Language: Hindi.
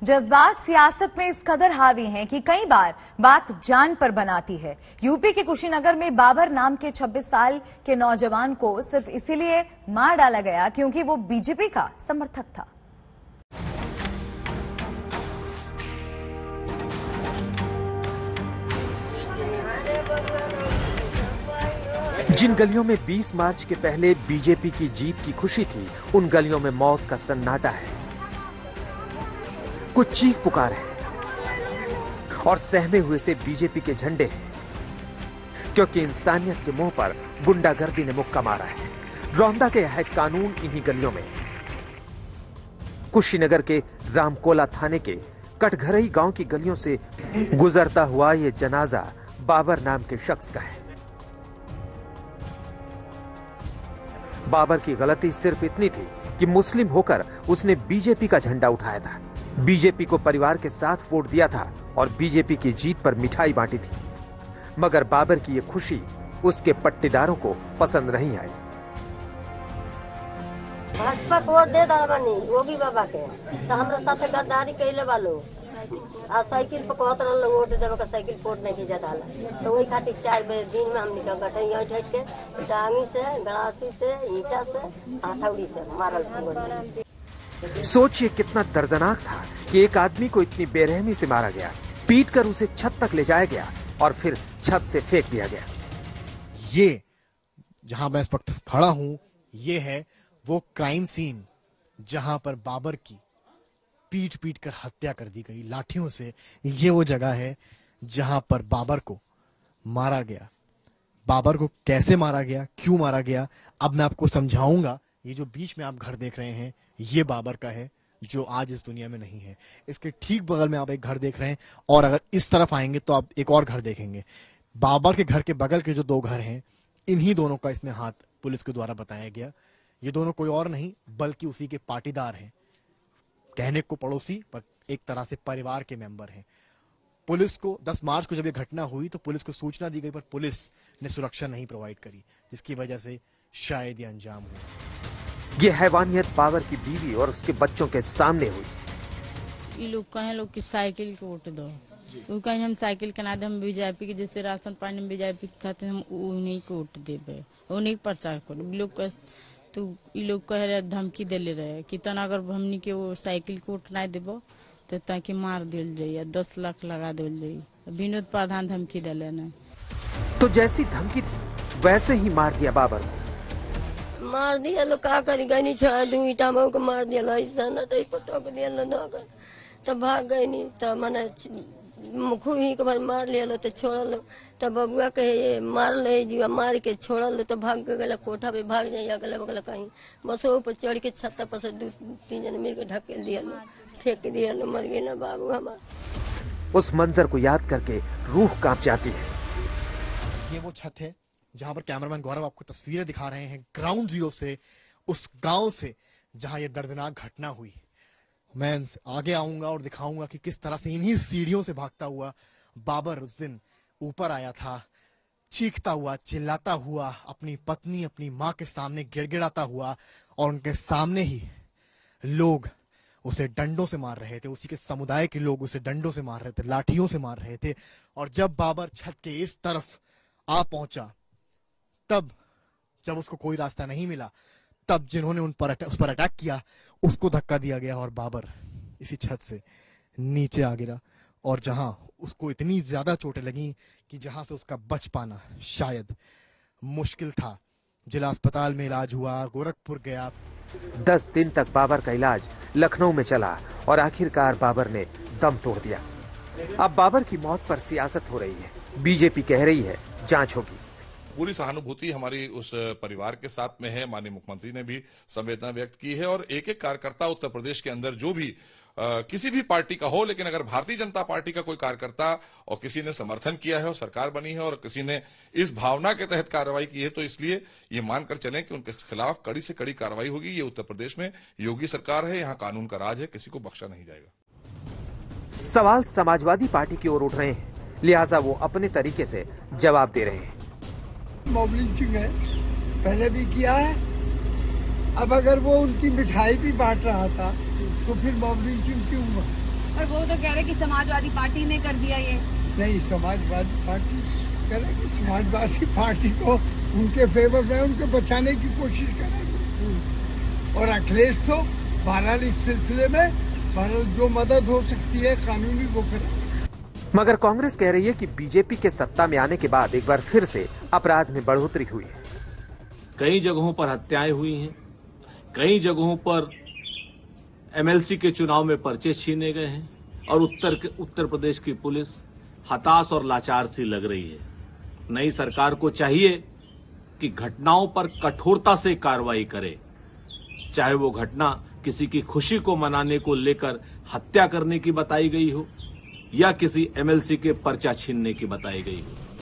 जज्बात सियासत में इस कदर हावी हैं कि कई बार बात जान पर बनाती है। यूपी के कुशीनगर में बाबर नाम के 26 साल के नौजवान को सिर्फ इसीलिए मार डाला गया क्योंकि वो बीजेपी का समर्थक था। जिन गलियों में 20 मार्च के पहले बीजेपी की जीत की खुशी थी, उन गलियों में मौत का सन्नाटा है। कुछ चीख पुकार है और सहमे हुए से बीजेपी के झंडे हैं, क्योंकि इंसानियत के मुंह पर गुंडागर्दी ने मुक्का मारा है। रौंदा गया है कानून इन्हीं गलियों में। कुशीनगर के रामकोला थाने के कटघरई गांव की गलियों से गुजरता हुआ ये जनाजा बाबर नाम के शख्स का है। बाबर की गलती सिर्फ इतनी थी कि मुस्लिम होकर उसने बीजेपी का झंडा उठाया था, बीजेपी को परिवार के साथ वोट दिया था और बीजेपी की जीत पर मिठाई बांटी थी। मगर बाबर की ये खुशी उसके पट्टीदारों को पसंद नहीं आई। भाजपा को वोट दे दानी योगी बाबा के तो हमरा साथे गद्दारी कैले वालो आ साइकिल पर कहत रहल वोट देवे का साइकिल वोट नहीं किया जाला तो वही खातिर 4 बजे दिन में हमनी का गठैया झट के टांगी से गड़ासी से ईटा से हथौड़ी से मारल। सोचिए कितना दर्दनाक था कि एक आदमी को इतनी बेरहमी से मारा गया, पीट कर उसे छत तक ले जाया गया और फिर छत से फेंक दिया गया। ये जहां मैं इस वक्त खड़ा हूं, ये है वो क्राइम सीन जहां पर बाबर की पीट पीट कर हत्या कर दी गई लाठियों से। ये वो जगह है जहां पर बाबर को मारा गया। बाबर को कैसे मारा गया, क्यों मारा गया, अब मैं आपको समझाऊंगा। ये जो बीच में आप घर देख रहे हैं, ये बाबर का है जो आज इस दुनिया में नहीं है। इसके ठीक बगल में आप एक घर देख रहे हैं और अगर इस तरफ आएंगे तो आप एक और घर देखेंगे। बाबर के घर के बगल के जो 2 घर हैं, इन्हीं दोनों का इसमें हाथ पुलिस के द्वारा बताया गया। ये दोनों कोई और नहीं बल्कि उसी के पाटीदार हैं, कहने को पड़ोसी पर एक तरह से परिवार के मेंबर हैं। पुलिस को 10 मार्च को जब ये घटना हुई तो पुलिस को सूचना दी गई, पर पुलिस ने सुरक्षा नहीं प्रोवाइड करी, जिसकी वजह से शायद ये अंजाम हुआ। ये हैवानियत बाबर की बीवी और उसके बच्चों के सामने हुई। ये लोग कहें लोग की साइकिल को वोट दो, वो कहें हम साइकिल के नाते हम बीजेपी के जैसे राशन पानी में बीजेपी के खाते हम उन्हीं को वोट देवे, उन्हीं प्रचार करो। लोग तो ये लोग कह रहे धमकी देले रहे कि तना अगर हमनी के वो साइकिल को वोट नहीं देबो तो ताकि मार दिल जाइए, 10 लाख लगा दिल जाइए। विनोद प्रधान धमकी दिले न, तो जैसी धमकी थी वैसे ही मार दिया बाबर को। मार दिया लो का करी गई छोड़ा दू ईटा में को मार दिया ऐसा न तो पटक दिया लो ना कर तो भाग गई नहीं तो मैंने खूब ही के बाद मार लिया लो तो छोड़ लो तो बबुआ के मार ले जीवा मार के छोड़ लो तो भाग गए कोठा पे भाग जाए अगला बगल कहीं बस वो ऊपर चढ़ के छत पर से 2-3 जन मिल के ढकेल दिया लो, फेंक दिया लो, मर गई ना बाबू हमारा। उस मंजर को याद करके रूह कांप जाती है। ये वो छत है जहां पर कैमरामैन गौरव आपको तस्वीरें दिखा रहे हैं ग्राउंड जीरो से, उस गांव से जहां ये दर्दनाक घटना हुई। मैं आगे आऊंगा और दिखाऊंगा कि किस तरह से इन्हीं सीढ़ियों से भागता हुआ बाबर उस दिन ऊपर आया था, चीखता हुआ, चिल्लाता हुआ, अपनी पत्नी अपनी मां के सामने गिड़गिड़ाता हुआ, और उनके सामने ही लोग उसे डंडों से मार रहे थे। उसी के समुदाय के लोग उसे डंडों से मार रहे थे, लाठियों से मार रहे थे। और जब बाबर छत के इस तरफ आ पहुंचा, तब जब उसको कोई रास्ता नहीं मिला, तब जिन्होंने उस पर अटैक किया उसको धक्का दिया गया और बाबर इसी छत से नीचे आ गिरा। और जहां उसको इतनी ज्यादा चोटें लगी कि जहां से उसका बच पाना शायद मुश्किल था। जिला अस्पताल में इलाज हुआ, गोरखपुर गया। 10 दिन तक बाबर का इलाज लखनऊ में चला और आखिरकार बाबर ने दम तोड़ दिया। अब बाबर की मौत पर सियासत हो रही है। बीजेपी कह रही है जांच होगी। पूरी सहानुभूति हमारी उस परिवार के साथ में है। माननीय मुख्यमंत्री ने भी संवेदना व्यक्त की है और एक एक कार्यकर्ता उत्तर प्रदेश के अंदर जो भी किसी भी पार्टी का हो, लेकिन अगर भारतीय जनता पार्टी का कोई कार्यकर्ता और किसी ने समर्थन किया है और सरकार बनी है और किसी ने इस भावना के तहत कार्रवाई की है, तो इसलिए ये मानकर चलें कि उनके खिलाफ कड़ी से कड़ी कार्रवाई होगी। ये उत्तर प्रदेश में योगी सरकार है, यहाँ कानून का राज है, किसी को बख्शा नहीं जाएगा। सवाल समाजवादी पार्टी की ओर उठ रहे हैं, लिहाजा वो अपने तरीके से जवाब दे रहे हैं। मॉब लिंचिंग है, पहले भी किया है। अब अगर वो उनकी मिठाई भी बांट रहा था तो फिर मॉब लिंचिंग क्यों हुआ? कह रहे हैं कि समाजवादी पार्टी ने कर दिया ये। नहीं, समाजवादी पार्टी कह रहे हैं कि समाजवादी पार्टी को उनके फेवर में उनको बचाने की कोशिश करेगी और अखिलेश तो बहरहाल इस सिलसिले में बहरहाल जो मदद हो सकती है कानूनी वो करें। मगर कांग्रेस कह रही है कि बीजेपी के सत्ता में आने के बाद एक बार फिर से अपराध में बढ़ोतरी हुई है। कई जगहों पर हत्याएं हुई हैं, कई जगहों पर एमएलसी के चुनाव में पर्चे छीने गए हैं और उत्तर प्रदेश की पुलिस हताश और लाचार सी लग रही है। नई सरकार को चाहिए कि घटनाओं पर कठोरता से कार्रवाई करे, चाहे वो घटना किसी की खुशी को मनाने को लेकर हत्या करने की बताई गई हो या किसी एमएलसी के पर्चा छीनने की बताई गई हो।